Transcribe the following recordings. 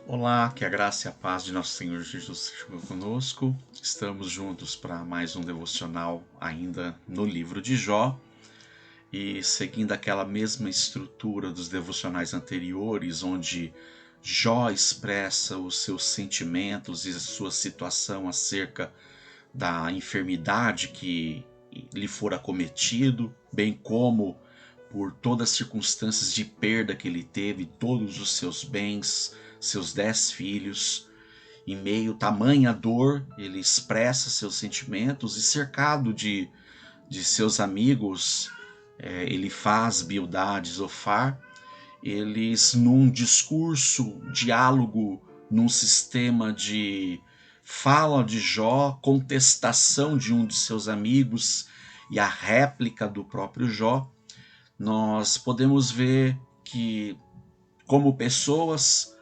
Olá, que a graça e a paz de nosso Senhor Jesus estejam conosco. Estamos juntos para mais um devocional ainda no livro de Jó. E seguindo aquela mesma estrutura dos devocionais anteriores, onde Jó expressa os seus sentimentos e a sua situação acerca da enfermidade que lhe fora cometido, bem como por todas as circunstâncias de perda que ele teve, todos os seus bens, seus 10 filhos. Em meio a tamanha dor, ele expressa seus sentimentos e cercado de seus amigos, ele faz Bildade e Zofar, eles num discurso, diálogo, num sistema de fala de Jó, contestação de um de seus amigos e a réplica do próprio Jó, nós podemos ver que, como pessoas,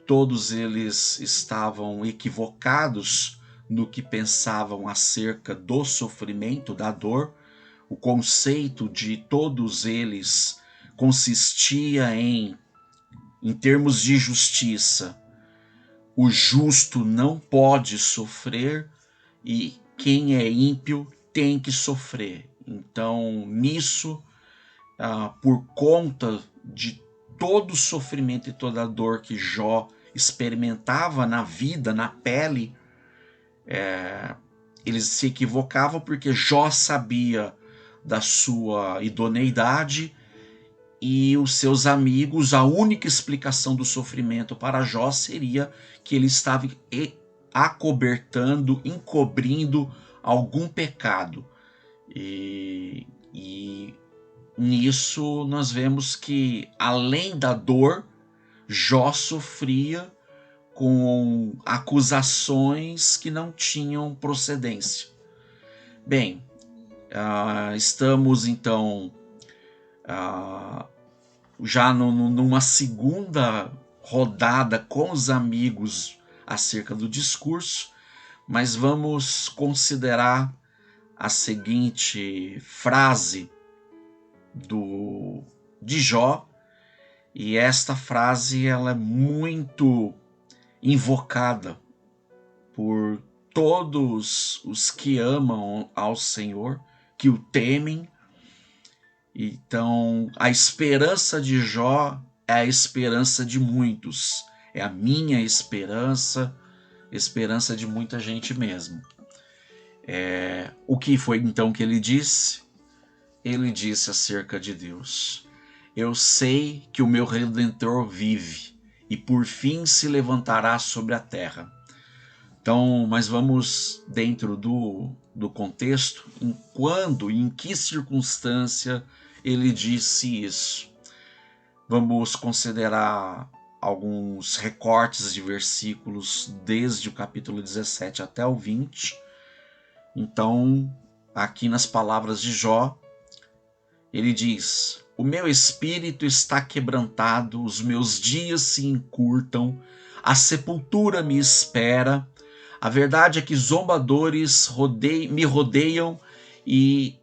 todos eles estavam equivocados no que pensavam acerca do sofrimento, da dor. O conceito de todos eles consistia em termos de justiça, o justo não pode sofrer e quem é ímpio tem que sofrer. Então, nisso, por conta de todo o sofrimento e toda a dor que Jó experimentava na vida, na pele, eles se equivocavam porque Jó sabia da sua idoneidade e os seus amigos, a única explicação do sofrimento para Jó seria que ele estava acobertando, encobrindo algum pecado. E nisso nós vemos que, além da dor, Jó sofria com acusações que não tinham procedência. Bem, estamos então já numa segunda rodada com os amigos acerca do discurso, mas vamos considerar a seguinte frase de Jó, e esta frase ela é muito invocada por todos os que amam ao Senhor, que o temem. Então, a esperança de Jó é a esperança de muitos, é a minha esperança, esperança de muita gente mesmo. O que foi então que ele disse? Ele disse acerca de Deus: eu sei que o meu Redentor vive e por fim se levantará sobre a terra. Então, mas vamos dentro do contexto, em quando e em que circunstância ele disse isso. Vamos considerar alguns recortes de versículos desde o capítulo 17 até o 20. Então, aqui nas palavras de Jó, ele diz: o meu espírito está quebrantado, os meus dias se encurtam, a sepultura me espera. A verdade é que zombadores me rodeiam e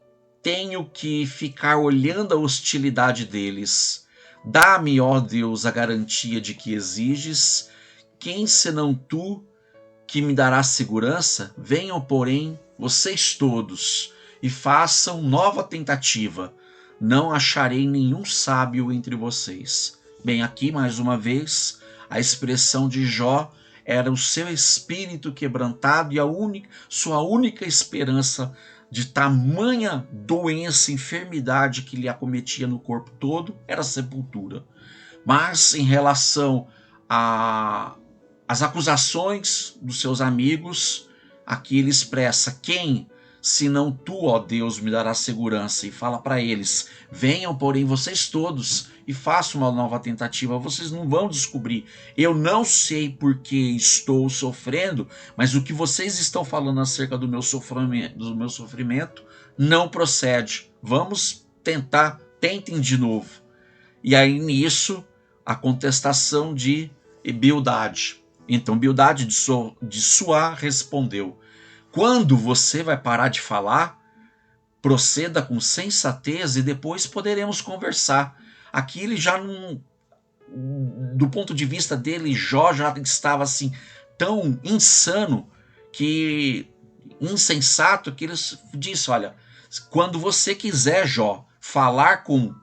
tenho que ficar olhando a hostilidade deles. Dá-me, ó Deus, a garantia de que exiges. Quem senão tu que me dará segurança? Venham, porém, vocês todos e façam nova tentativa. Não acharei nenhum sábio entre vocês. Bem, aqui mais uma vez, a expressão de Jó era o seu espírito quebrantado e sua única esperança de tamanha doença, enfermidade que lhe acometia no corpo todo era a sepultura. Mas em relação às acusações dos seus amigos, aqui ele expressa: quem, senão tu, ó Deus, me dará segurança? E fala para eles: venham, porém, vocês todos e façam uma nova tentativa. Vocês não vão descobrir. Eu não sei por que estou sofrendo, mas o que vocês estão falando acerca do meu sofrimento não procede. Vamos tentar, tentem de novo. E aí nisso a contestação de Bildade. Então Bildade de Suá respondeu: quando você vai parar de falar? Proceda com sensatez e depois poderemos conversar. Aqui ele já do ponto de vista dele, Jó já estava assim tão insano, que insensato, que ele disse: olha, quando você quiser, Jó, falar com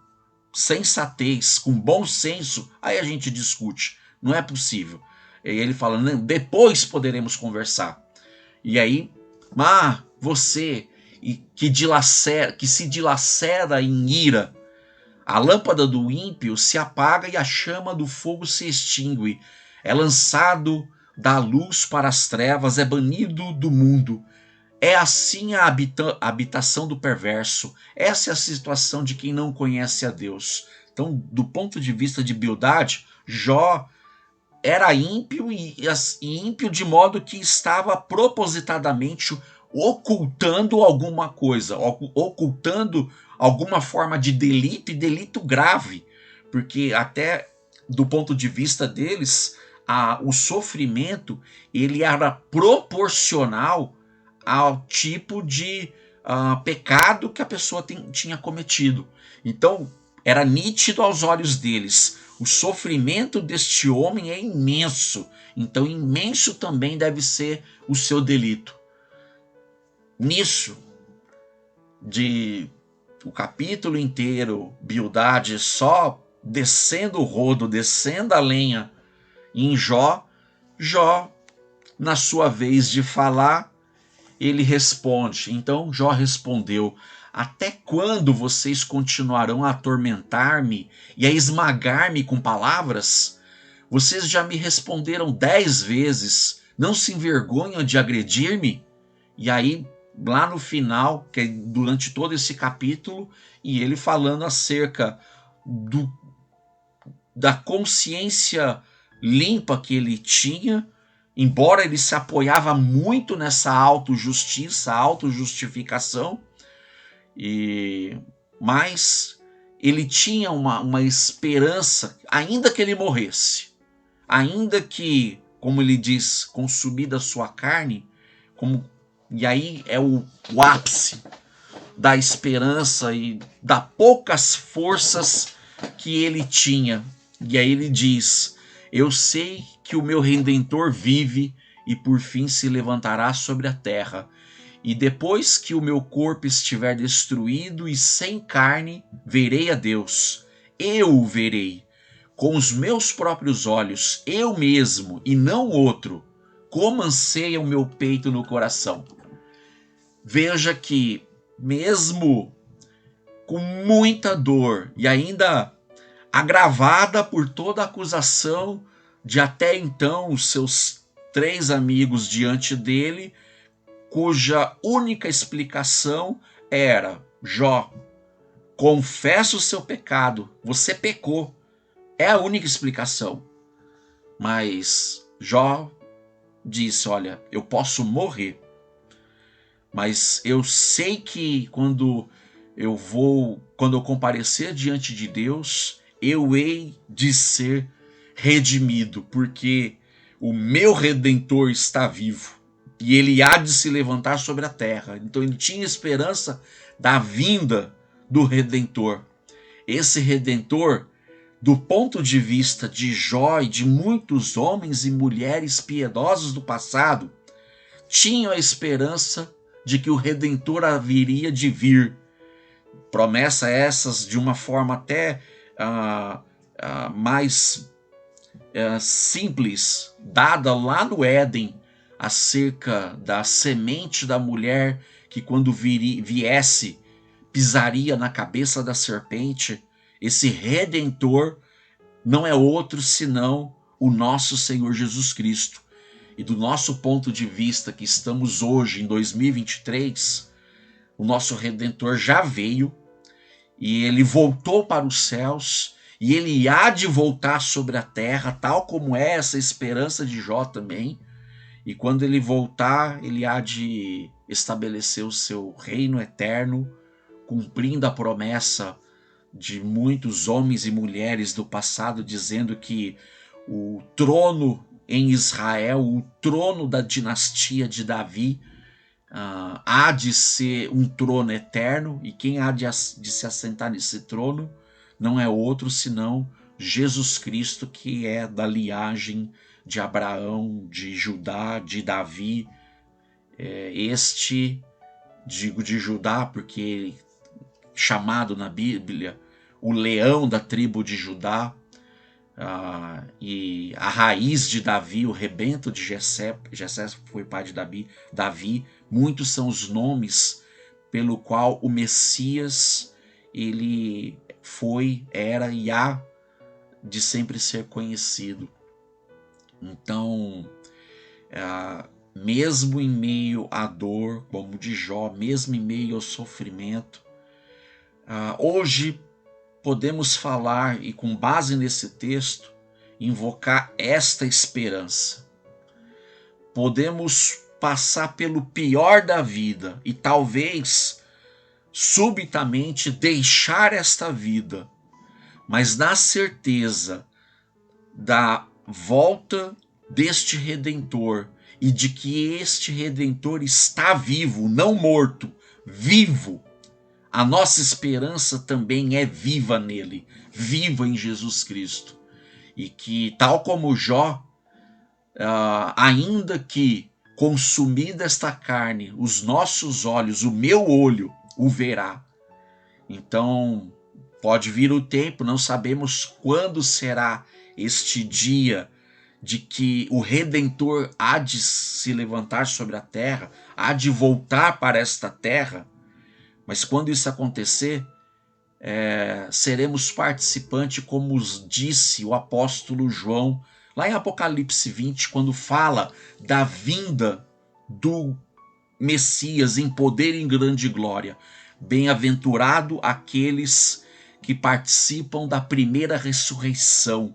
sensatez, com bom senso, aí a gente discute. Não é possível. E ele fala: não, depois poderemos conversar. E aí, você que se dilacera em ira, a lâmpada do ímpio se apaga e a chama do fogo se extingue. É lançado da luz para as trevas, é banido do mundo. É assim a habitação do perverso. Essa é a situação de quem não conhece a Deus. Então, do ponto de vista de Bildade, Jó era ímpio e ímpio de modo que estava propositadamente ocultando alguma coisa, ocultando alguma forma de delito, e delito grave, porque até do ponto de vista deles, o sofrimento ele era proporcional ao tipo de pecado que a pessoa tinha cometido. Então, era nítido aos olhos deles: o sofrimento deste homem é imenso, então imenso também deve ser o seu delito. Nisso, o capítulo inteiro, Bildade só descendo o rodo, descendo a lenha em Jó, na sua vez de falar, ele responde. Então Jó respondeu: até quando vocês continuarão a atormentar-me e a esmagar-me com palavras? Vocês já me responderam 10 vezes. Não se envergonham de agredir-me? E aí, lá no final, que é durante todo esse capítulo, e ele falando acerca da consciência limpa que ele tinha, embora ele se apoiava muito nessa autojustiça, autojustificação, mas ele tinha uma esperança, ainda que ele morresse, ainda que, como ele diz, consumida a sua carne, e aí é o ápice da esperança e das poucas forças que ele tinha. E aí ele diz: eu sei que o meu Redentor vive e por fim se levantará sobre a terra. E depois que o meu corpo estiver destruído e sem carne, verei a Deus. Eu o verei com os meus próprios olhos, eu mesmo e não outro. Como anseia o meu peito no coração. Veja que, mesmo com muita dor e ainda agravada por toda a acusação de até então os seus 3 amigos diante dele, cuja única explicação era: Jó, confessa o seu pecado, você pecou. É a única explicação. Mas Jó disse: olha, eu posso morrer, mas eu sei que quando eu comparecer diante de Deus, eu hei de ser redimido, porque o meu Redentor está vivo e ele há de se levantar sobre a terra. Então ele tinha esperança da vinda do Redentor. Esse Redentor, do ponto de vista de Jó e de muitos homens e mulheres piedosos do passado, tinham a esperança de que o Redentor haveria de vir. Promessa essas de uma forma até mais simples, dada lá no Éden, acerca da semente da mulher que, quando viesse, pisaria na cabeça da serpente. Esse Redentor não é outro senão o nosso Senhor Jesus Cristo. E do nosso ponto de vista, que estamos hoje em 2023, o nosso Redentor já veio e ele voltou para os céus e ele há de voltar sobre a terra, tal como é essa esperança de Jó também. E quando ele voltar, ele há de estabelecer o seu reino eterno, cumprindo a promessa de muitos homens e mulheres do passado, dizendo que o trono em Israel, o trono da dinastia de Davi, há de ser um trono eterno, e quem há de se assentar nesse trono não é outro senão Jesus Cristo, que é da linhagem de Abraão, de Judá, de Davi. Digo de Judá porque chamado na Bíblia o leão da tribo de Judá, e a raiz de Davi, o rebento de Jessé foi pai de Davi. Muitos são os nomes pelo qual o Messias ele foi, era e há de sempre ser conhecido. Então, mesmo em meio à dor, como de Jó, mesmo em meio ao sofrimento, hoje podemos falar, e com base nesse texto, invocar esta esperança. Podemos passar pelo pior da vida e talvez subitamente deixar esta vida, mas na certeza da volta deste Redentor e de que este Redentor está vivo, não morto, vivo. A nossa esperança também é viva nele, viva em Jesus Cristo. E que, tal como Jó, ainda que consumida esta carne, os nossos olhos, o meu olho, o verá. Então, pode vir o tempo, não sabemos quando será este dia de que o Redentor há de se levantar sobre a terra, há de voltar para esta terra. Mas quando isso acontecer, seremos participantes, como disse o apóstolo João, lá em Apocalipse 20, quando fala da vinda do Messias em poder e em grande glória. Bem-aventurado aqueles que participam da primeira ressurreição,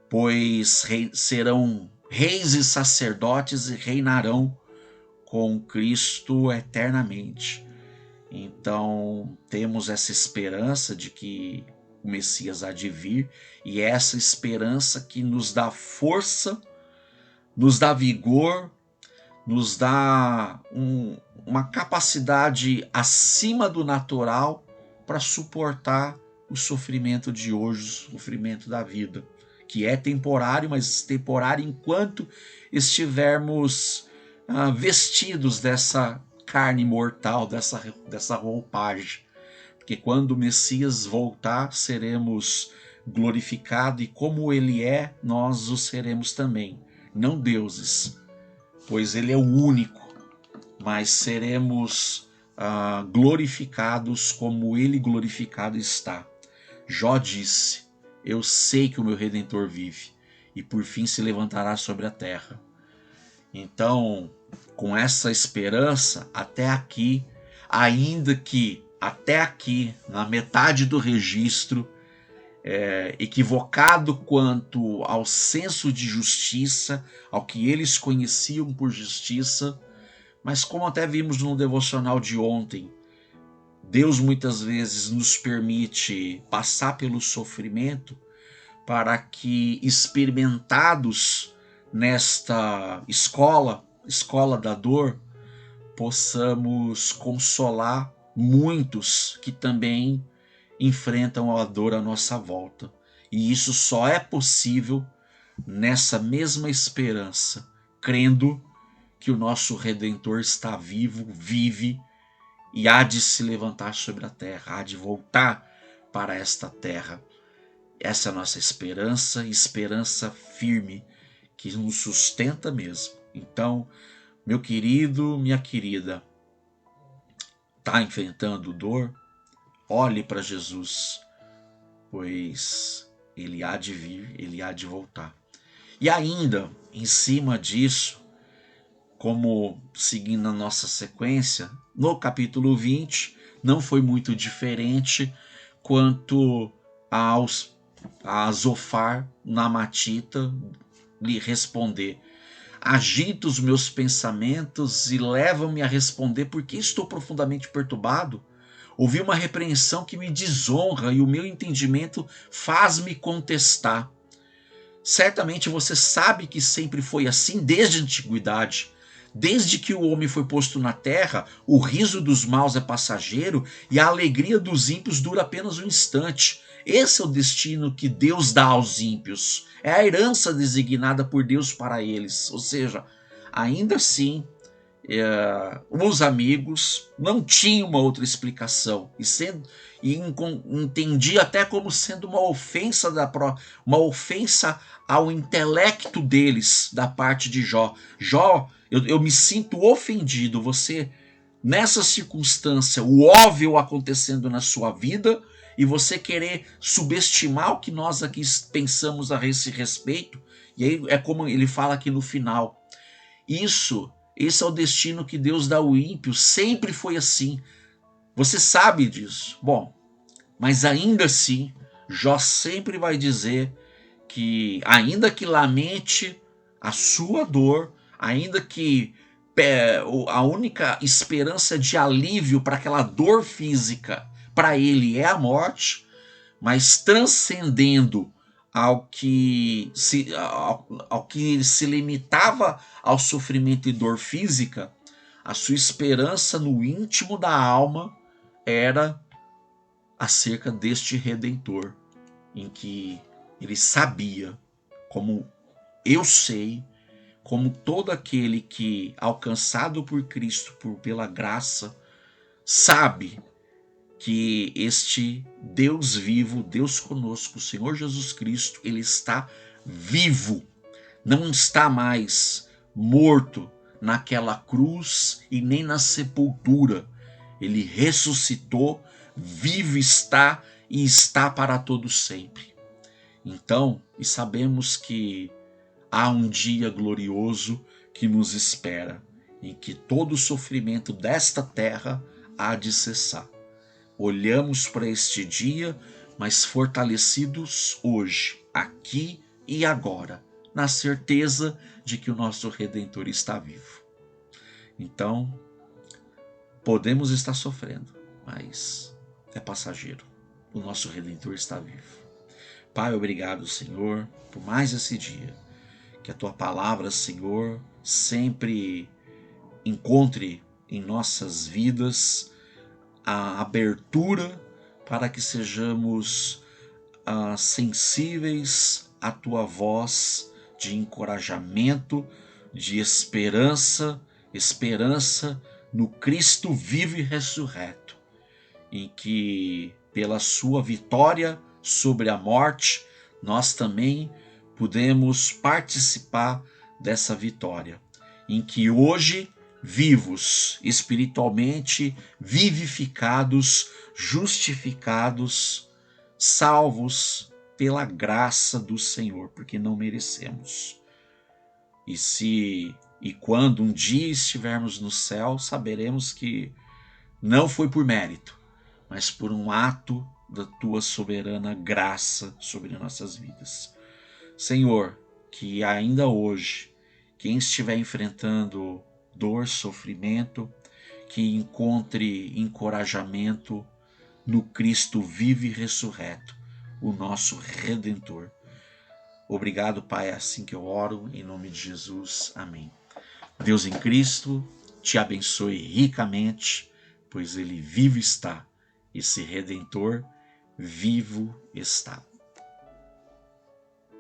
pois serão reis e sacerdotes e reinarão com Cristo eternamente. Então, temos essa esperança de que o Messias há de vir, e essa esperança que nos dá força, nos dá vigor, nos dá uma capacidade acima do natural para suportar o sofrimento de hoje, o sofrimento da vida, que é temporário, mas temporário enquanto estivermos vestidos dessa carne mortal, dessa roupagem. Porque quando o Messias voltar, seremos glorificados, e como ele é, nós o seremos também. Não deuses, pois ele é o único, mas seremos glorificados como ele glorificado está. Jó disse: eu sei que o meu Redentor vive e por fim se levantará sobre a terra. Então, com essa esperança, até aqui, ainda que até aqui, na metade do registro, equivocado quanto ao senso de justiça, ao que eles conheciam por justiça, mas como até vimos no devocional de ontem, Deus muitas vezes nos permite passar pelo sofrimento para que, experimentados nesta escola da dor, possamos consolar muitos que também enfrentam a dor à nossa volta. E isso só é possível nessa mesma esperança, crendo que o nosso Redentor está vivo, vive e há de se levantar sobre a terra, há de voltar para esta terra. Essa é a nossa esperança firme, que nos sustenta mesmo. Então, meu querido, minha querida, está enfrentando dor? Olhe para Jesus, pois ele há de vir, ele há de voltar. E ainda, em cima disso, como seguindo a nossa sequência, no capítulo 20, não foi muito diferente quanto a Zofar Namatita lhe responder: agita os meus pensamentos e leva-me a responder porque estou profundamente perturbado. Ouvi uma repreensão que me desonra e o meu entendimento faz-me contestar. Certamente você sabe que sempre foi assim desde a antiguidade. Desde que o homem foi posto na terra, o riso dos maus é passageiro e a alegria dos ímpios dura apenas um instante. Esse é o destino que Deus dá aos ímpios. É a herança designada por Deus para eles. Ou seja, ainda assim, os amigos não tinham uma outra explicação e entendi até como sendo uma ofensa ao intelecto deles da parte de Jó. Jó, eu me sinto ofendido. Você, nessa circunstância, o óbvio acontecendo na sua vida, e você querer subestimar o que nós aqui pensamos a esse respeito. E aí é como ele fala aqui no final. Esse é o destino que Deus dá ao ímpio, sempre foi assim. Você sabe disso. Bom, mas ainda assim, Jó sempre vai dizer que, ainda que lamente a sua dor, ainda que a única esperança de alívio para aquela dor física para ele é a morte, mas transcendendo ao que se limitava ao sofrimento e dor física, a sua esperança no íntimo da alma era acerca deste Redentor, em que ele sabia, como eu sei, como todo aquele que, alcançado por Cristo, pela graça, sabe que este Deus vivo, Deus conosco, o Senhor Jesus Cristo, ele está vivo, não está mais morto naquela cruz e nem na sepultura. Ele ressuscitou, vivo está e está para todo sempre. Então, e sabemos que há um dia glorioso que nos espera, em que todo o sofrimento desta terra há de cessar. Olhamos para este dia, mas fortalecidos hoje, aqui e agora, na certeza de que o nosso Redentor está vivo. Então, podemos estar sofrendo, mas é passageiro. O nosso Redentor está vivo. Pai, obrigado, Senhor, por mais esse dia. Que a tua palavra, Senhor, sempre encontre em nossas vidas a abertura para que sejamos sensíveis à tua voz de encorajamento, de esperança no Cristo vivo e ressurreto, em que pela sua vitória sobre a morte, nós também podemos participar dessa vitória, em que hoje vivos, espiritualmente vivificados, justificados, salvos pela graça do Senhor, porque não merecemos. E quando um dia estivermos no céu, saberemos que não foi por mérito, mas por um ato da tua soberana graça sobre nossas vidas. Senhor, que ainda hoje, quem estiver enfrentando dor, sofrimento, que encontre encorajamento no Cristo vivo e ressurreto, o nosso Redentor. Obrigado, Pai, é assim que eu oro, em nome de Jesus. Amém. Deus em Cristo te abençoe ricamente, pois ele vivo está, esse Redentor vivo está.